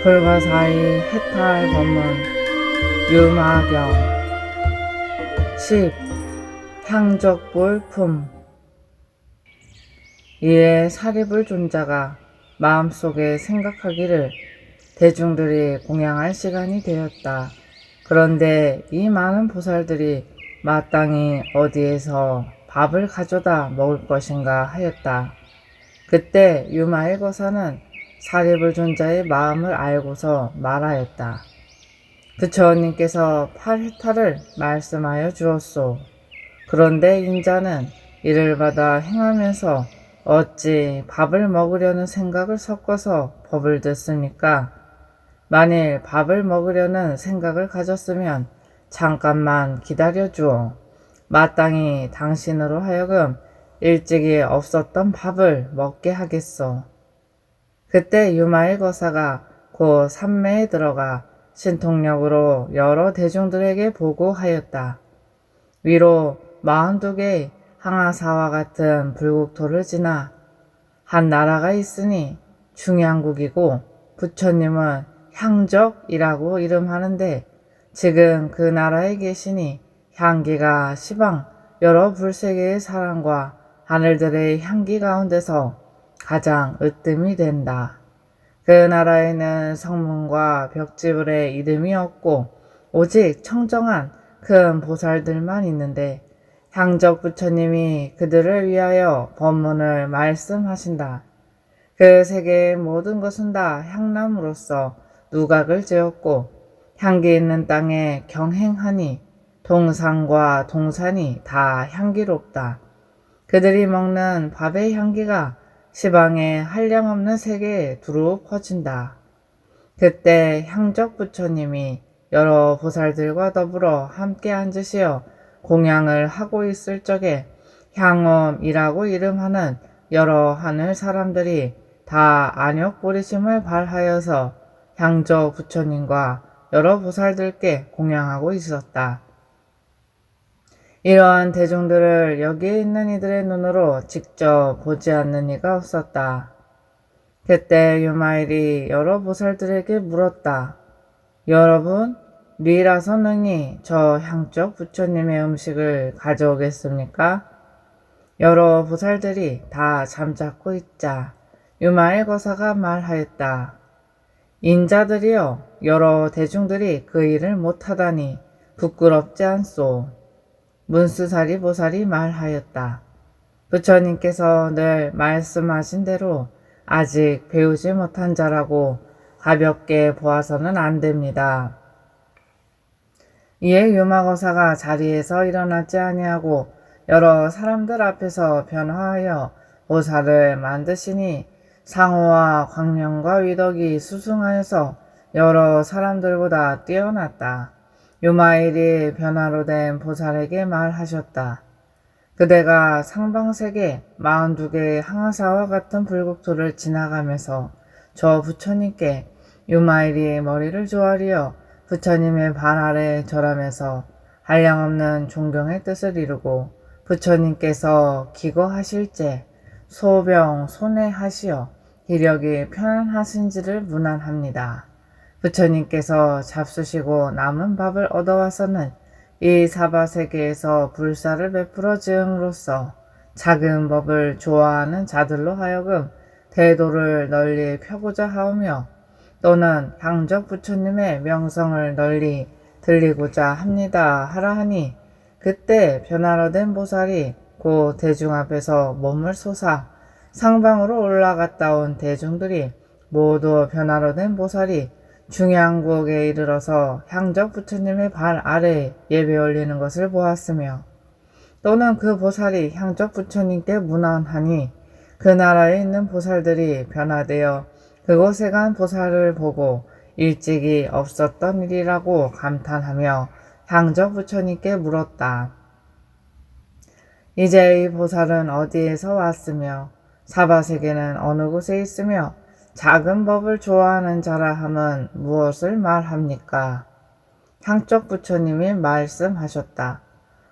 불가사의 해탈 법문 유마경 10. 향적불품. 이에 사리불 존자가 마음속에 생각하기를 대중들이 공양할 시간이 되었다. 그런데 이 많은 보살들이 마땅히 어디에서 밥을 가져다 먹을 것인가 하였다. 그때 유마의 거사는 사리불 존자의 마음을 알고서 말하였다. 부처님께서 8회타를 말씀하여 주었소. 그런데 인자는 이를 받아 행하면서 어찌 밥을 먹으려는 생각을 섞어서 법을 듣습니까? 만일 밥을 먹으려는 생각을 가졌으면 잠깐만 기다려 주오. 마땅히 당신으로 하여금 일찍이 없었던 밥을 먹게 하겠소. 그때 유마의 거사가 곧 삼매에 들어가 신통력으로 여러 대중들에게 보고하였다. 위로 42개의 항아사와 같은 불국토를 지나 한 나라가 있으니 중양국이고 부처님은 향적이라고 이름하는데 지금 그 나라에 계시니 향기가 시방 여러 불세계의 사랑과 하늘들의 향기 가운데서 가장 으뜸이 된다. 그 나라에는 성문과 벽지불에 이름이 없고 오직 청정한 큰 보살들만 있는데 향적 부처님이 그들을 위하여 법문을 말씀하신다. 그 세계의 모든 것은 다 향남으로써 누각을 지었고 향기 있는 땅에 경행하니 동산과 동산이 다 향기롭다. 그들이 먹는 밥의 향기가 시방에 한량없는 세계에 두루 퍼진다. 그때 향적 부처님이 여러 보살들과 더불어 함께 앉으시어 공양을 하고 있을 적에 향엄이라고 이름하는 여러 하늘 사람들이 다 안욕보리심을 발하여서 향적 부처님과 여러 보살들께 공양하고 있었다. 이러한 대중들을 여기에 있는 이들의 눈으로 직접 보지 않는 이가 없었다. 그때 유마일이 여러 보살들에게 물었다. 여러분, 리라서 능히 저 향적 부처님의 음식을 가져오겠습니까? 여러 보살들이 다 잠자코 있자 유마일 거사가 말하였다. 인자들이여, 여러 대중들이 그 일을 못하다니 부끄럽지 않소. 문수사리 보살이 말하였다. 부처님께서 늘 말씀하신 대로 아직 배우지 못한 자라고 가볍게 보아서는 안 됩니다. 이에 유마거사가 자리에서 일어나지 아니하고 여러 사람들 앞에서 변화하여 보살을 만드시니 상호와 광명과 위덕이 수승하여서 여러 사람들보다 뛰어났다. 유마일이 변화로 된 보살에게 말하셨다. 그대가 상방세계 42개의 항아사와 같은 불국토를 지나가면서 저 부처님께 유마일이 머리를 조아리어 부처님의 발 아래 절하면서 한량없는 존경의 뜻을 이루고 부처님께서 기거하실제 소병 손해하시어 기력이 편안하신지를 문안합니다. 부처님께서 잡수시고 남은 밥을 얻어와서는 이 사바세계에서 불사를 베풀어 지음으로써 작은 법을 좋아하는 자들로 하여금 대도를 널리 펴고자 하오며 또는 향적 부처님의 명성을 널리 들리고자 합니다 하라 하니 그때 변화로 된 보살이 곧 대중 앞에서 몸을 솟아 상방으로 올라갔다 온 대중들이 모두 변화로 된 보살이 중양국에 이르러서 향적 부처님의 발 아래에 예배 올리는 것을 보았으며 또는 그 보살이 향적 부처님께 문안하니 그 나라에 있는 보살들이 변화되어 그곳에 간 보살을 보고 일찍이 없었던 일이라고 감탄하며 향적 부처님께 물었다. 이제 이 보살은 어디에서 왔으며 사바세계는 어느 곳에 있으며 작은 법을 좋아하는 자라 함은 무엇을 말합니까? 향적 부처님이 말씀하셨다.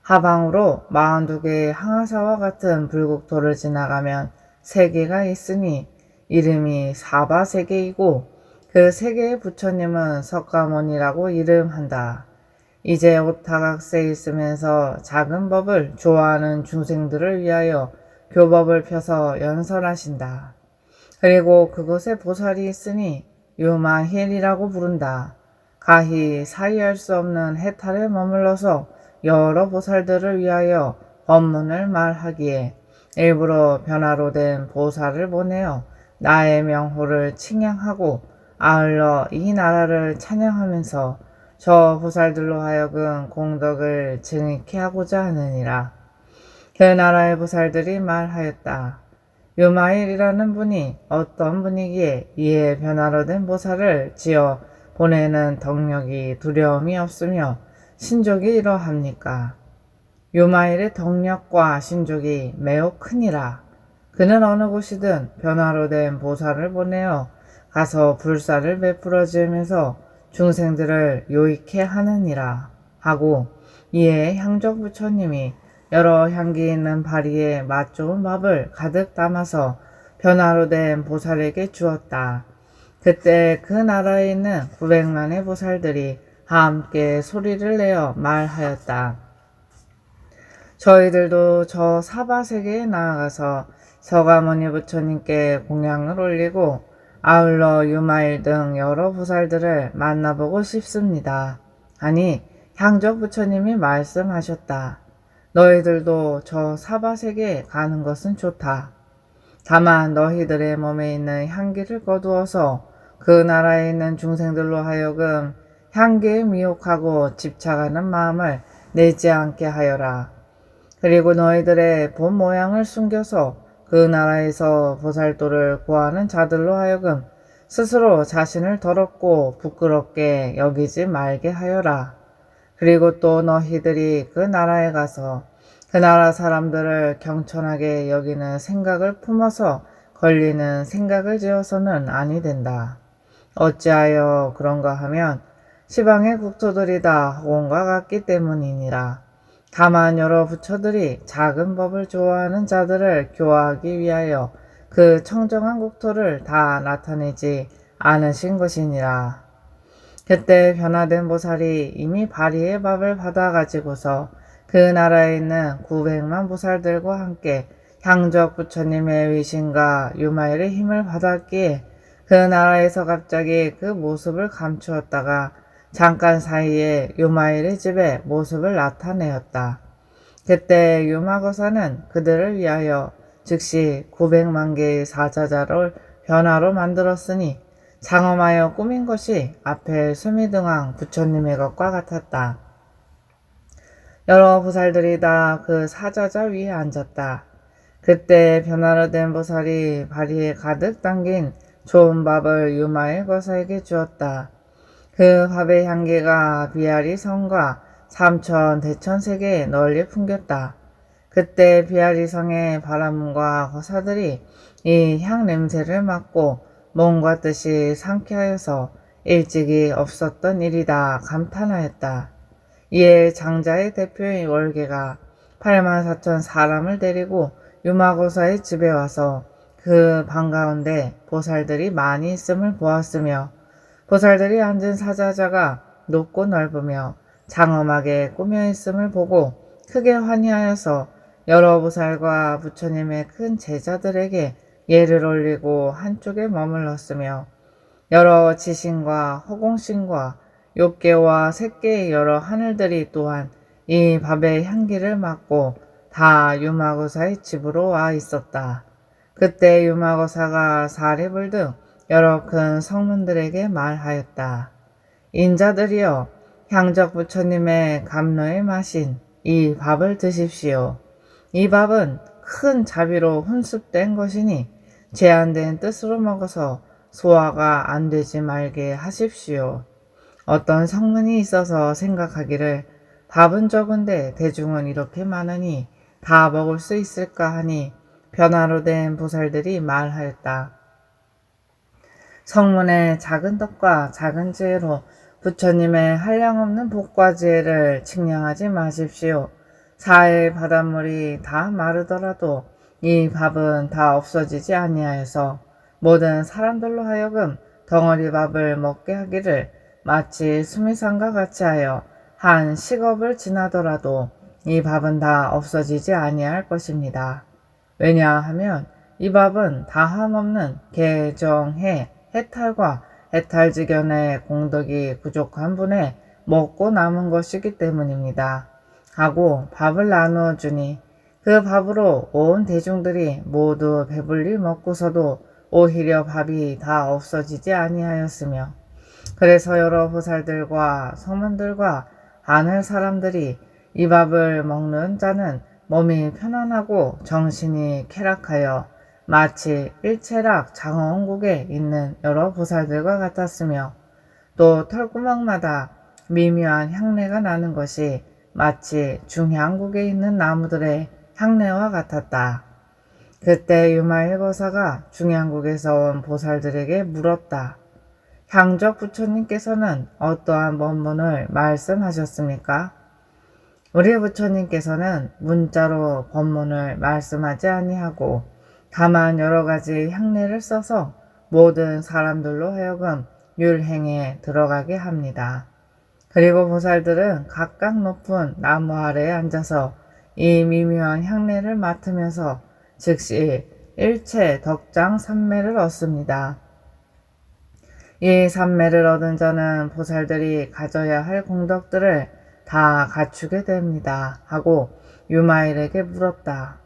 하방으로 42개의 항아사와 같은 불국토를 지나가면 세계가 있으니 이름이 사바세계이고 그 세 개의 부처님은 석가모니라고 이름한다. 이제 오타각세에 있으면서 작은 법을 좋아하는 중생들을 위하여 교법을 펴서 연설하신다. 그리고 그곳에 보살이 있으니 유마힐이라고 부른다. 가히 사이할 수 없는 해탈에 머물러서 여러 보살들을 위하여 법문을 말하기에 일부러 변화로 된 보살을 보내어 나의 명호를 칭양하고 아울러 이 나라를 찬양하면서 저 보살들로 하여금 공덕을 증익케 하고자 하느니라. 그 나라의 보살들이 말하였다. 유마일이라는 분이 어떤 분이기에 이에 변화로 된 보살을 지어 보내는 덕력이 두려움이 없으며 신족이 이러합니까? 유마일의 덕력과 신족이 매우 크니라. 그는 어느 곳이든 변화로 된 보살을 보내어 가서 불사를 베풀어 지으면서 중생들을 요익해 하느니라 하고, 이에 향적 부처님이 여러 향기 있는 바리에 맛 좋은 밥을 가득 담아서 변화로 된 보살에게 주었다. 그때 그 나라에 있는 900만의 보살들이 함께 소리를 내어 말하였다. 저희들도 저 사바세계에 나아가서 서가모니 부처님께 공양을 올리고 아울러 유마일 등 여러 보살들을 만나보고 싶습니다. 하니 향적 부처님이 말씀하셨다. 너희들도 저 사바세계에 가는 것은 좋다. 다만 너희들의 몸에 있는 향기를 거두어서 그 나라에 있는 중생들로 하여금 향기에 미혹하고 집착하는 마음을 내지 않게 하여라. 그리고 너희들의 본 모양을 숨겨서 그 나라에서 보살도를 구하는 자들로 하여금 스스로 자신을 더럽고 부끄럽게 여기지 말게 하여라. 그리고 또 너희들이 그 나라에 가서 그 나라 사람들을 경천하게 여기는 생각을 품어서 걸리는 생각을 지어서는 아니 된다. 어찌하여 그런가 하면 시방의 국토들이 다 허공과 같기 때문이니라. 다만 여러 부처들이 작은 법을 좋아하는 자들을 교화하기 위하여 그 청정한 국토를 다 나타내지 않으신 것이니라. 그때 변화된 보살이 이미 바리의 밥을 받아가지고서 그 나라에 있는 900만 보살들과 함께 향적 부처님의 위신과 유마일의 힘을 받았기에 그 나라에서 갑자기 그 모습을 감추었다가 잠깐 사이에 유마일의 집에 모습을 나타내었다. 그때 유마거사는 그들을 위하여 즉시 900만 개의 사자자를 변화로 만들었으니 장엄하여 꾸민 것이 앞에 수미등왕 부처님의 것과 같았다. 여러 보살들이 다 그 사자자 위에 앉았다. 그때 변화로 된 보살이 바리에 가득 담긴 좋은 밥을 유마일 거사에게 주었다. 그 밥의 향기가 비아리 성과 삼천 대천세계에 널리 풍겼다. 그때 비아리 성의 바람과 거사들이 이 향 냄새를 맡고 몸과 뜻이 상쾌하여서 일찍이 없었던 일이다 감탄하였다. 이에 장자의 대표인 월계가 84,000 사람을 데리고 유마고사의 집에 와서 그 방 가운데 보살들이 많이 있음을 보았으며 보살들이 앉은 사자자가 높고 넓으며 장엄하게 꾸며 있음을 보고 크게 환희하여서 여러 보살과 부처님의 큰 제자들에게 예를 올리고 한쪽에 머물렀으며 여러 지신과 허공신과 욕계와 색계의 여러 하늘들이 또한 이 밥의 향기를 맡고 다 유마고사의 집으로 와 있었다. 그때 유마고사가 사례불 등 여러 큰 성문들에게 말하였다. 인자들이여, 향적 부처님의 감로의 마신 이 밥을 드십시오. 이 밥은 큰 자비로 훈습된 것이니 제한된 뜻으로 먹어서 소화가 안 되지 말게 하십시오. 어떤 성문이 있어서 생각하기를 밥은 적은데 대중은 이렇게 많으니 다 먹을 수 있을까 하니 변화로 된 보살들이 말하였다. 성문의 작은 떡과 작은 지혜로 부처님의 한량없는 복과 지혜를 측량하지 마십시오. 사해의 바닷물이 다 마르더라도 이 밥은 다 없어지지 아니하여서 모든 사람들로 하여금 덩어리 밥을 먹게 하기를 마치 수미상과 같이 하여 한 식업을 지나더라도 이 밥은 다 없어지지 아니할 것입니다. 왜냐하면 이 밥은 다함 없는 개정해 해탈과 해탈지견의 공덕이 부족한 분의 먹고 남은 것이기 때문입니다. 하고 밥을 나누어 주니 그 밥으로 온 대중들이 모두 배불리 먹고서도 오히려 밥이 다 없어지지 아니하였으며, 그래서 여러 보살들과 성문들과 하늘 사람들이 이 밥을 먹는 자는 몸이 편안하고 정신이 쾌락하여 마치 일체락 장어원국에 있는 여러 보살들과 같았으며, 또 털구멍마다 미묘한 향내가 나는 것이 마치 중향국에 있는 나무들의 향내와 같았다. 그때 유마일거사가 중향국에서 온 보살들에게 물었다. 향적 부처님께서는 어떠한 법문을 말씀하셨습니까? 우리 부처님께서는 문자로 법문을 말씀하지 아니하고 다만 여러 가지 향례를 써서 모든 사람들로 하여금 율행에 들어가게 합니다. 그리고 보살들은 각각 높은 나무 아래에 앉아서 이 미묘한 향례를 맡으면서 즉시 일체 덕장 삼매를 얻습니다. 이 삼매를 얻은 자는 보살들이 가져야 할 공덕들을 다 갖추게 됩니다. 하고 유마일에게 물었다.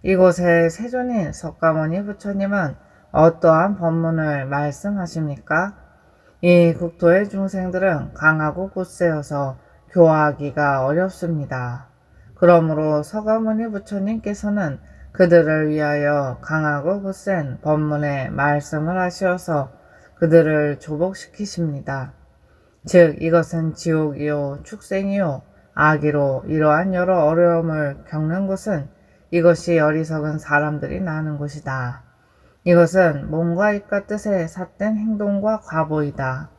이곳의 세존인 석가모니 부처님은 어떠한 법문을 말씀하십니까? 이 국토의 중생들은 강하고 굳세어서 교화하기가 어렵습니다. 그러므로 석가모니 부처님께서는 그들을 위하여 강하고 굳센 법문의 말씀을 하시어서 그들을 조복시키십니다. 즉 이것은 지옥이요 축생이요 악이로 이러한 여러 어려움을 겪는 곳은 이것이 어리석은 사람들이 나는 곳이다. 이것은 몸과 입과 뜻의 삿된 행동과 과보이다.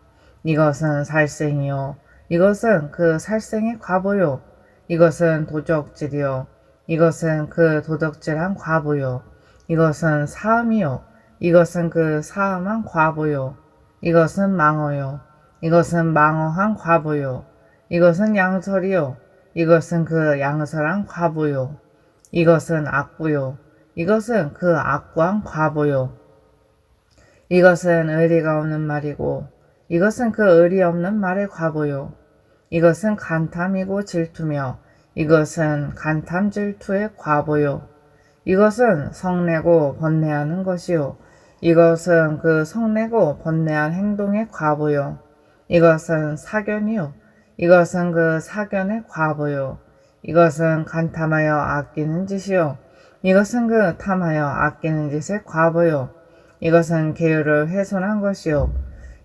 이것은 살생이요 이것은 그 살생의 과보요. 이것은 도적질이요 이것은 그 도덕질한 과보요. 이것은 사음이요 이것은 그 사음한 과보요. 이것은 망어요 이것은 망어한 과보요. 이것은 양설이요 이것은 그 양설한 과보요. 이것은 악구요 이것은 그 악구한 과보요. 이것은 의리가 없는 말이고 이것은 그 의리 없는 말의 과보요. 이것은 간탐이고 질투며 이것은 간탐 질투의 과보요. 이것은 성내고 번뇌하는 것이요 이것은 그 성내고 번뇌한 행동의 과보요. 이것은 사견이요 이것은 그 사견의 과보요. 이것은 간탐하여 아끼는 짓이요 이것은 그 탐하여 아끼는 짓의 과보요. 이것은 계율을 훼손한 것이요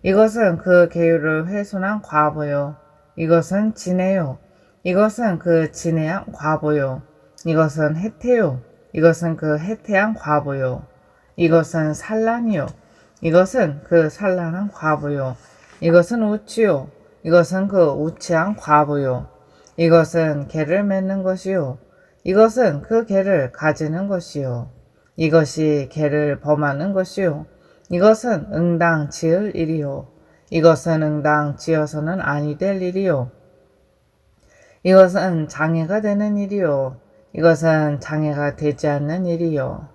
이것은 그 계율을 훼손한 과보요. 이것은 진해요 이것은 그 진해한 과보요. 이것은 해태요 이것은 그 해태한 과보요. 이것은 산란이요 이것은 그 산란한 과보요. 이것은 우치요 이것은 그 우치한 과보요. 이것은 개를 맺는 것이요 이것은 그 개를 가지는 것이요. 이것이 개를 범하는 것이요 이것은 응당 지을 일이요 이것은 응당 지어서는 아니 될 일이요. 이것은 장애가 되는 일이요 이것은 장애가 되지 않는 일이요.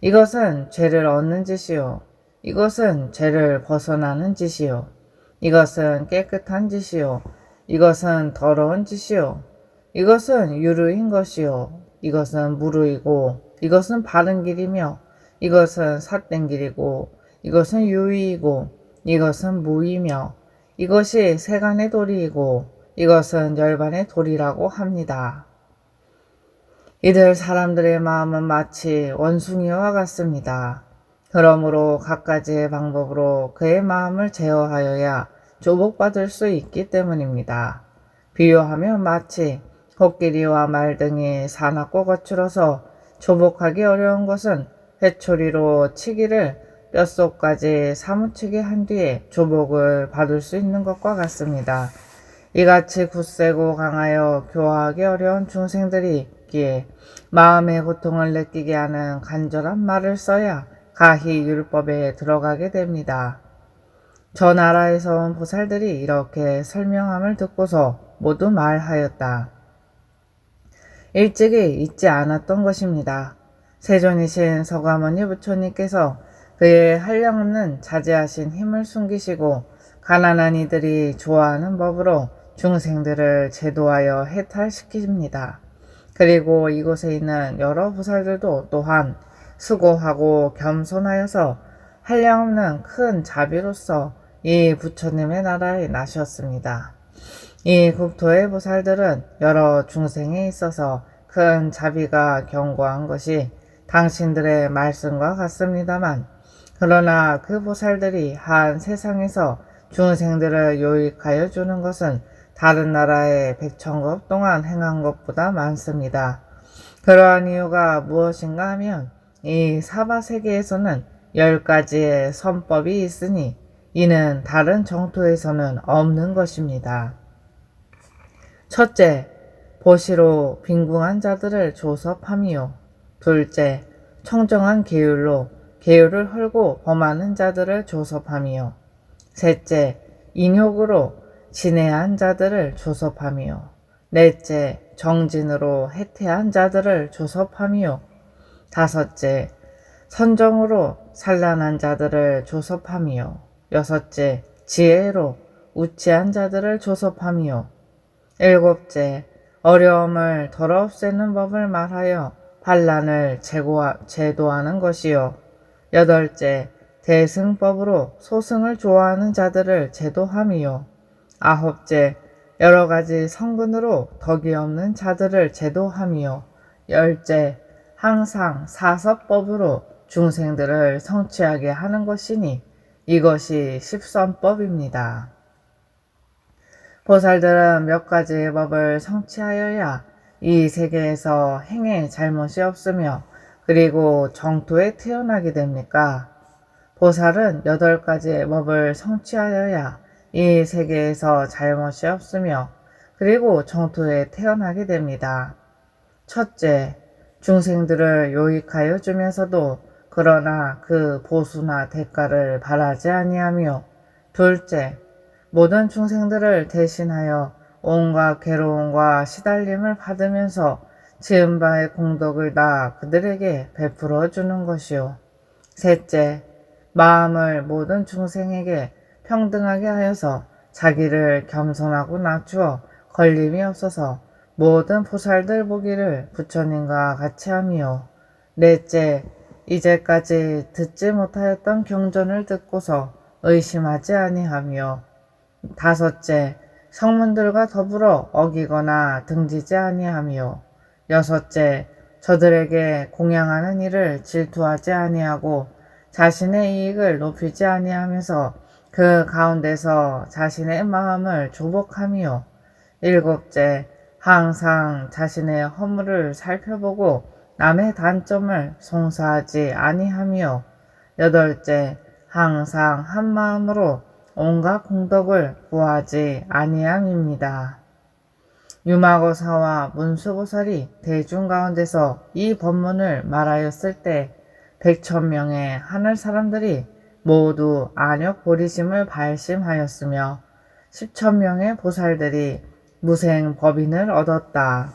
이것은 죄를 얻는 짓이요 이것은 죄를 벗어나는 짓이요. 이것은 깨끗한 짓이요 이것은 더러운 짓이요. 이것은 유루인 것이요 이것은 무루이고 이것은 바른 길이며 이것은 삿된 길이고 이것은 유의이고 이것은 무의며 이것이 세간의 도리이고 이것은 열반의 도리라고 합니다. 이들 사람들의 마음은 마치 원숭이와 같습니다. 그러므로 갖가지의 방법으로 그의 마음을 제어하여야 조복받을 수 있기 때문입니다. 비유하면 마치 코끼리와 말 등이 사납고 거칠어서 조복하기 어려운 것은 회초리로 치기를 뼛속까지 사무치게 한 뒤에 조복을 받을 수 있는 것과 같습니다. 이같이 굳세고 강하여 교화하기 어려운 중생들이 있기에 마음의 고통을 느끼게 하는 간절한 말을 써야 가히 율법에 들어가게 됩니다. 저 나라에서 온 보살들이 이렇게 설명함을 듣고서 모두 말하였다. 일찍이 잊지 않았던 것입니다. 세존이신 서가모니 부처님께서 그의 한량없는 자제하신 힘을 숨기시고 가난한 이들이 좋아하는 법으로 중생들을 제도하여 해탈시킵니다. 그리고 이곳에 있는 여러 보살들도 또한 수고하고 겸손하여서 한량없는 큰 자비로서 이 부처님의 나라에 나셨습니다. 이 국토의 보살들은 여러 중생에 있어서 큰 자비가 견고한 것이 당신들의 말씀과 같습니다만, 그러나 그 보살들이 한 세상에서 중생들을 요익하여 주는 것은 다른 나라의 백천급 동안 행한 것보다 많습니다. 그러한 이유가 무엇인가 하면 이 사바세계에서는 10가지의 선법이 있으니 이는 다른 정토에서는 없는 것입니다. 첫째, 보시로 빈궁한 자들을 조섭함이요. 둘째, 청정한 계율로 계율을 헐고 범하는 자들을 조섭함이요. 셋째, 인욕으로 진해한 자들을 조섭함이요. 넷째, 정진으로 해태한 자들을 조섭함이요. 다섯째, 선정으로 산란한 자들을 조섭함이요. 여섯째, 지혜로 우치한 자들을 조섭함이요. 일곱째, 어려움을 덜어 없애는 법을 말하여 반란을 제도하는 것이요. 여덟째, 대승법으로 소승을 좋아하는 자들을 제도함이요. 아홉째, 여러가지 성근으로 덕이 없는 자들을 제도함이요. 열째, 항상 사서법으로 중생들을 성취하게 하는 것이니 이것이 십선법입니다. 보살들은 몇 가지의 법을 성취하여야 이 세계에서 행에 잘못이 없으며 그리고 정토에 태어나게 됩니까? 보살은 8가지의 법을 성취하여야 이 세계에서 잘못이 없으며 그리고 정토에 태어나게 됩니다. 첫째, 중생들을 요익하여 주면서도 그러나 그 보수나 대가를 바라지 아니하며, 둘째, 모든 중생들을 대신하여 온갖 괴로움과 시달림을 받으면서 지은 바의 공덕을 다 그들에게 베풀어 주는 것이요. 셋째, 마음을 모든 중생에게 평등하게 하여서 자기를 겸손하고 낮추어 걸림이 없어서 모든 보살들 보기를 부처님과 같이 하며, 넷째, 이제까지 듣지 못하였던 경전을 듣고서 의심하지 아니하며, 다섯째, 성문들과 더불어 어기거나 등지지 아니하며, 여섯째, 저들에게 공양하는 일을 질투하지 아니하고 자신의 이익을 높이지 아니하면서 그 가운데서 자신의 마음을 조복하며, 일곱째, 항상 자신의 허물을 살펴보고 남의 단점을 송사하지 아니하며, 여덟째, 항상 한 마음으로 온갖 공덕을 구하지 아니함입니다. 유마고사와 문수보살이 대중 가운데서 이 법문을 말하였을 때 100,000명의 하늘 사람들이 모두 안역 보리심을 발심하였으며 10,000명의 보살들이 무생 법인을 얻었다.